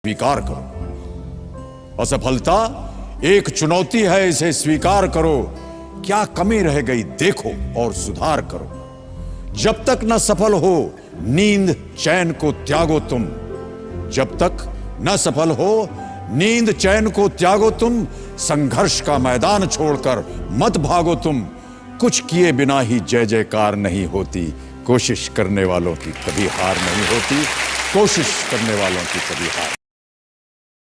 स्वीकार करो। असफलता एक चुनौती है, इसे स्वीकार करो। क्या कमी रह गई देखो और सुधार करो। जब तक न सफल हो नींद चैन को त्यागो तुम। जब तक न सफल हो नींद चैन को त्यागो तुम। संघर्ष का मैदान छोड़कर मत भागो तुम। कुछ किए बिना ही जय जयकार नहीं होती। कोशिश करने वालों की कभी हार नहीं होती। कोशिश करने वालों की कभी हार